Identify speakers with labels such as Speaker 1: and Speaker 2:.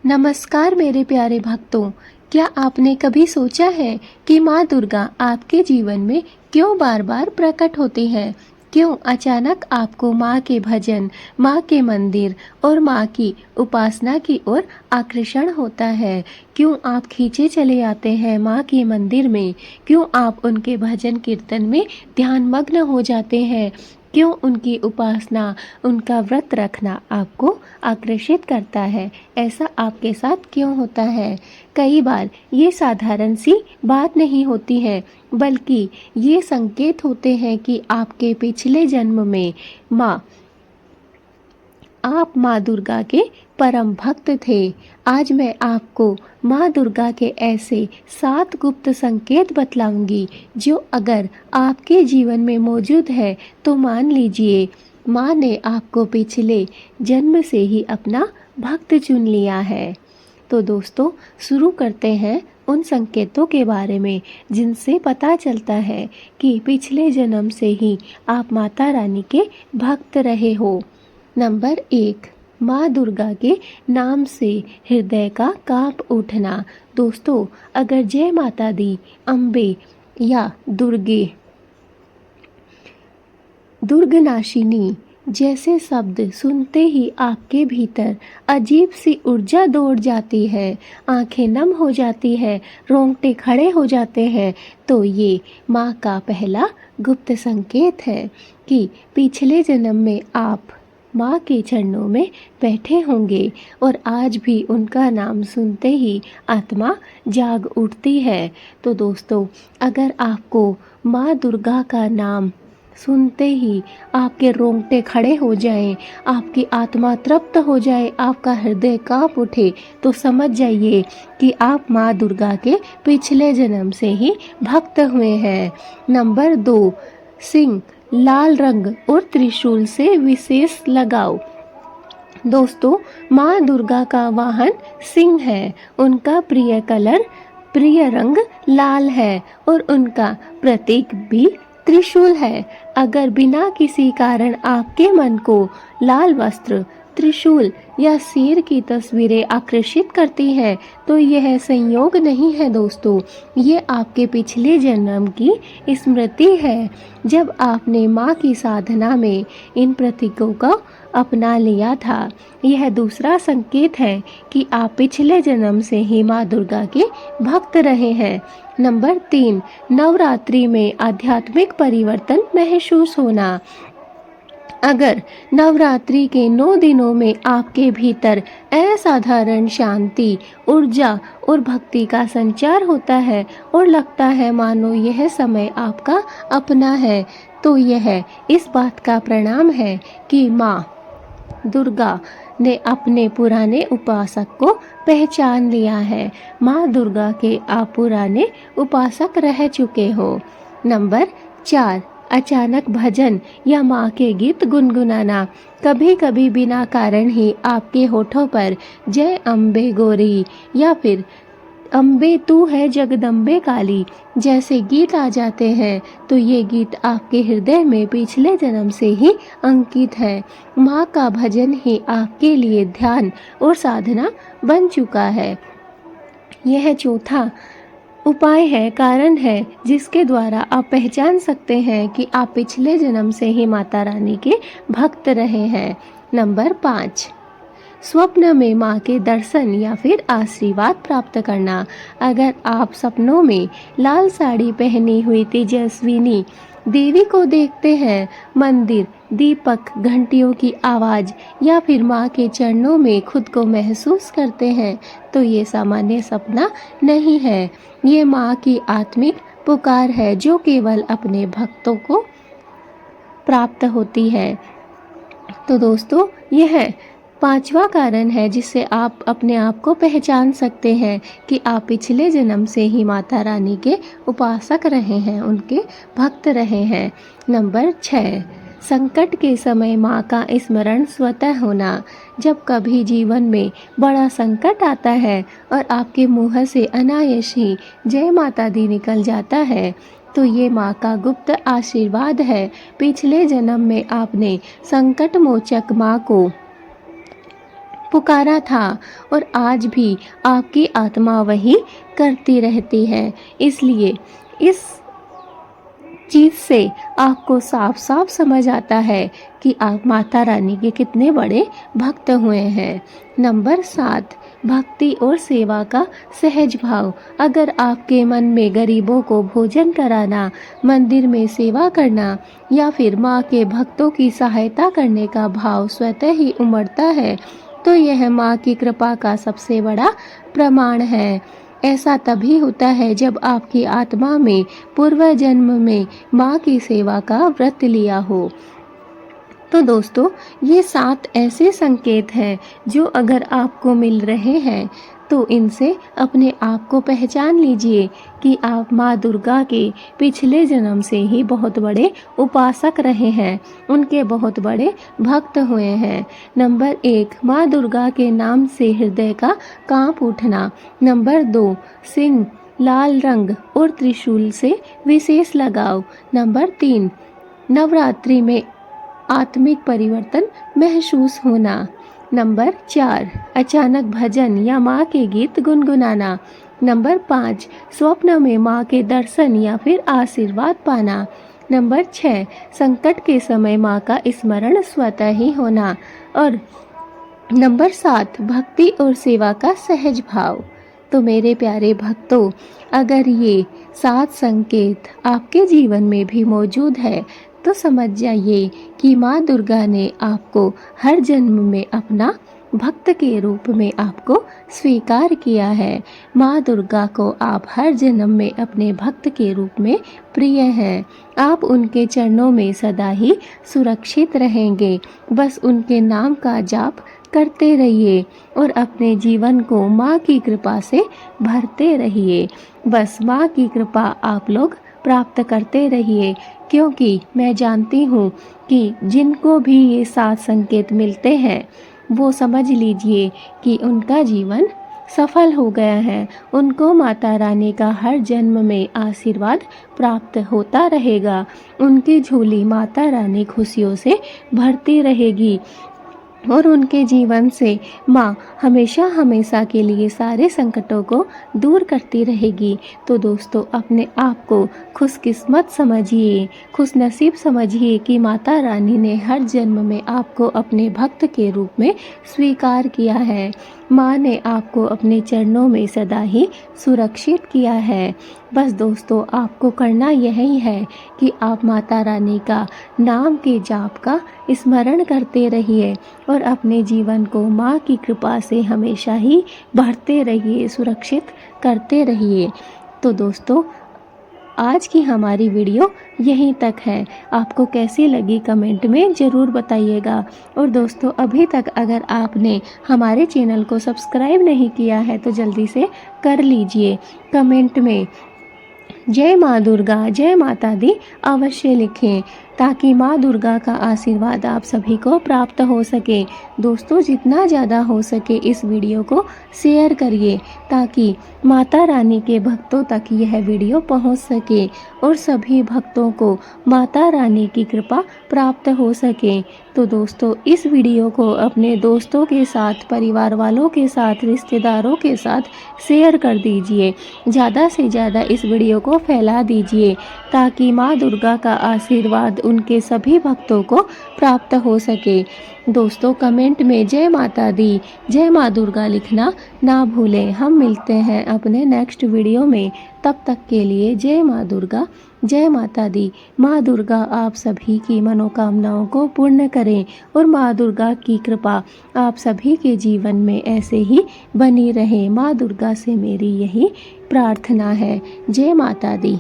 Speaker 1: नमस्कार मेरे प्यारे भक्तों। क्या आपने कभी सोचा है कि माँ दुर्गा आपके जीवन में क्यों बार बार प्रकट होती हैं? क्यों अचानक आपको माँ के भजन, माँ के मंदिर और माँ की उपासना की ओर आकर्षण होता है? क्यों आप खींचे चले आते हैं माँ के मंदिर में? क्यों आप उनके भजन कीर्तन में ध्यानमग्न हो जाते हैं? क्यों उनकी उपासना, उनका व्रत रखना आपको आकर्षित करता है? ऐसा आपके साथ क्यों होता है? कई बार ये साधारण सी बात नहीं होती है, बल्कि ये संकेत होते हैं कि आपके पिछले जन्म में आप माँ दुर्गा के परम भक्त थे। आज मैं आपको माँ दुर्गा के ऐसे 7 गुप्त संकेत बतलाऊंगी, जो अगर आपके जीवन में मौजूद है तो मान लीजिए माँ ने आपको पिछले जन्म से ही अपना भक्त चुन लिया है। तो दोस्तों, शुरू करते हैं उन संकेतों के बारे में जिनसे पता चलता है कि पिछले जन्म से ही आप माता रानी के भक्त रहे हो। नंबर 1, माँ दुर्गा के नाम से हृदय का कांप उठना। दोस्तों, अगर जय माता दी, अम्बे या दुर्गनाशिनी जैसे शब्द सुनते ही आपके भीतर अजीब सी ऊर्जा दौड़ जाती है, आंखें नम हो जाती है, रोंगटे खड़े हो जाते हैं, तो ये माँ का पहला गुप्त संकेत है कि पिछले जन्म में आप माँ के चरणों में बैठे होंगे और आज भी उनका नाम सुनते ही आत्मा जाग उठती है। तो दोस्तों, अगर आपको माँ दुर्गा का नाम सुनते ही आपके रोंगटे खड़े हो जाएं, आपकी आत्मा तृप्त हो जाए, आपका हृदय कांप उठे, तो समझ जाइए कि आप माँ दुर्गा के पिछले जन्म से ही भक्त हुए हैं। नंबर 2, सिंह, लाल रंग और त्रिशूल से विशेष लगाव। दोस्तों, माँ दुर्गा का वाहन सिंह है, उनका प्रिय रंग लाल है और उनका प्रतीक भी त्रिशूल है। अगर बिना किसी कारण आपके मन को लाल वस्त्र, त्रिशूल या शेर की तस्वीरें आकर्षित करती हैं, तो यह संयोग नहीं है दोस्तों, ये आपके पिछले जन्म की स्मृति है, जब आपने माँ की साधना में इन प्रतीकों को अपना लिया था। यह दूसरा संकेत है कि आप पिछले जन्म से ही माँ दुर्गा के भक्त रहे हैं। नंबर 3, नवरात्रि में आध्यात्मिक परिवर्तन महसूस होना। अगर नवरात्रि के 9 दिनों में आपके भीतर असाधारण शांति, ऊर्जा और भक्ति का संचार होता है और लगता है मानो यह समय आपका अपना है, तो यह इस बात का परिणाम है कि माँ दुर्गा ने अपने पुराने उपासक को पहचान लिया है। माँ दुर्गा के आप पुराने उपासक रह चुके हो। नंबर 4, अचानक भजन या माँ के गीत गुनगुनाना। कभी कभी बिना कारण ही आपके होठों पर जय अम्बे गौरी या फिर अम्बे तू है जगदम्बे काली जैसे गीत आ जाते हैं, तो ये गीत आपके हृदय में पिछले जन्म से ही अंकित है। माँ का भजन ही आपके लिए ध्यान और साधना बन चुका है। यह चौथा उपाय है, कारण है, जिसके द्वारा आप पहचान सकते हैं कि आप पिछले जन्म से ही माता रानी के भक्त रहे हैं। नंबर 5, स्वप्न में माँ के दर्शन या फिर आशीर्वाद प्राप्त करना। अगर आप सपनों में लाल साड़ी पहनी हुई तेजस्विनी देवी को देखते हैं, मंदिर, दीपक, घंटियों की आवाज़ या फिर माँ के चरणों में खुद को महसूस करते हैं, तो ये सामान्य सपना नहीं है। ये माँ की आत्मिक पुकार है, जो केवल अपने भक्तों को प्राप्त होती है। तो दोस्तों, यह 5वां कारण है जिससे आप अपने आप को पहचान सकते हैं कि आप पिछले जन्म से ही माता रानी के उपासक रहे हैं, उनके भक्त रहे हैं। नंबर 6, संकट के समय माँ का स्मरण स्वतः होना। जब कभी जीवन में बड़ा संकट आता है और आपके मुंह से अनायास ही जय माता दी निकल जाता है, तो ये माँ का गुप्त आशीर्वाद है। पिछले जन्म में आपने संकट मोचक माँ को पुकारा था और आज भी आपकी आत्मा वही करती रहती है। इसलिए इस चीज़ से आपको साफ साफ समझ आता है कि आप माता रानी के कितने बड़े भक्त हुए हैं। नंबर 7, भक्ति और सेवा का सहज भाव। अगर आपके मन में गरीबों को भोजन कराना, मंदिर में सेवा करना या फिर माँ के भक्तों की सहायता करने का भाव स्वतः ही उमड़ता है, तो यह माँ की कृपा का सबसे बड़ा प्रमाण है। ऐसा तभी होता है जब आपकी आत्मा में पूर्व जन्म में माँ की सेवा का व्रत लिया हो। तो दोस्तों, ये 7 ऐसे संकेत हैं जो अगर आपको मिल रहे हैं तो इनसे अपने आप को पहचान लीजिए कि आप माँ दुर्गा के पिछले जन्म से ही बहुत बड़े उपासक रहे हैं, उनके बहुत बड़े भक्त हुए हैं। नंबर 1, माँ दुर्गा के नाम से हृदय का कांप उठना। नंबर 2, सिंह, लाल रंग और त्रिशूल से विशेष लगाव। नंबर 3, नवरात्रि में आत्मिक परिवर्तन महसूस होना। नंबर 4, अचानक भजन या माँ के गीत गुनगुनाना। नंबर 5, स्वप्न में माँ के दर्शन या फिर आशीर्वाद पाना। नंबर 6, संकट के समय माँ का स्मरण स्वतः ही होना। और नंबर 7, भक्ति और सेवा का सहज भाव। तो मेरे प्यारे भक्तों, अगर ये 7 संकेत आपके जीवन में भी मौजूद है तो समझ जाइए कि माँ दुर्गा ने आपको हर जन्म में अपना भक्त के रूप में आपको स्वीकार किया है। माँ दुर्गा को आप हर जन्म में अपने भक्त के रूप में प्रिय हैं। आप उनके चरणों में सदा ही सुरक्षित रहेंगे। बस उनके नाम का जाप करते रहिए और अपने जीवन को माँ की कृपा से भरते रहिए। बस माँ की कृपा आप लोग प्राप्त करते रहिए, क्योंकि मैं जानती हूँ कि जिनको भी ये 7 संकेत मिलते हैं वो समझ लीजिए कि उनका जीवन सफल हो गया है। उनको माता रानी का हर जन्म में आशीर्वाद प्राप्त होता रहेगा। उनकी झोली माता रानी खुशियों से भरती रहेगी और उनके जीवन से माँ हमेशा हमेशा के लिए सारे संकटों को दूर करती रहेगी। तो दोस्तों, अपने आप को खुशकिस्मत समझिए, खुशनसीब समझिए कि माता रानी ने हर जन्म में आपको अपने भक्त के रूप में स्वीकार किया है। माँ ने आपको अपने चरणों में सदा ही सुरक्षित किया है। बस दोस्तों, आपको करना यही है कि आप माता रानी का नाम के जाप का स्मरण करते रहिए और अपने जीवन को माँ की कृपा से हमेशा ही भरते रहिए, सुरक्षित करते रहिए। तो दोस्तों, आज की हमारी वीडियो यहीं तक है। आपको कैसी लगी कमेंट में ज़रूर बताइएगा। और दोस्तों, अभी तक अगर आपने हमारे चैनल को सब्सक्राइब नहीं किया है तो जल्दी से कर लीजिए। कमेंट में जय माँ दुर्गा, जय माता दी अवश्य लिखें ताकि माँ दुर्गा का आशीर्वाद आप सभी को प्राप्त हो सके। दोस्तों, जितना ज़्यादा हो सके इस वीडियो को शेयर करिए ताकि माता रानी के भक्तों तक यह वीडियो पहुंच सके और सभी भक्तों को माता रानी की कृपा प्राप्त हो सके। तो दोस्तों, इस वीडियो को अपने दोस्तों के साथ, परिवार वालों के साथ, रिश्तेदारों के साथ शेयर कर दीजिए। ज़्यादा से ज़्यादा इस वीडियो को फैला दीजिए ताकि माँ दुर्गा का आशीर्वाद उनके सभी भक्तों को प्राप्त हो सके। दोस्तों, कमेंट में जय माता दी, जय माँ दुर्गा लिखना ना भूलें। हम मिलते हैं अपने नेक्स्ट वीडियो में। तब तक के लिए जय माँ दुर्गा, जय माता दी। माँ दुर्गा आप सभी की मनोकामनाओं को पूर्ण करें और माँ दुर्गा की कृपा आप सभी के जीवन में ऐसे ही बनी रहे। माँ दुर्गा से मेरी यही प्रार्थना है। जय माता दी।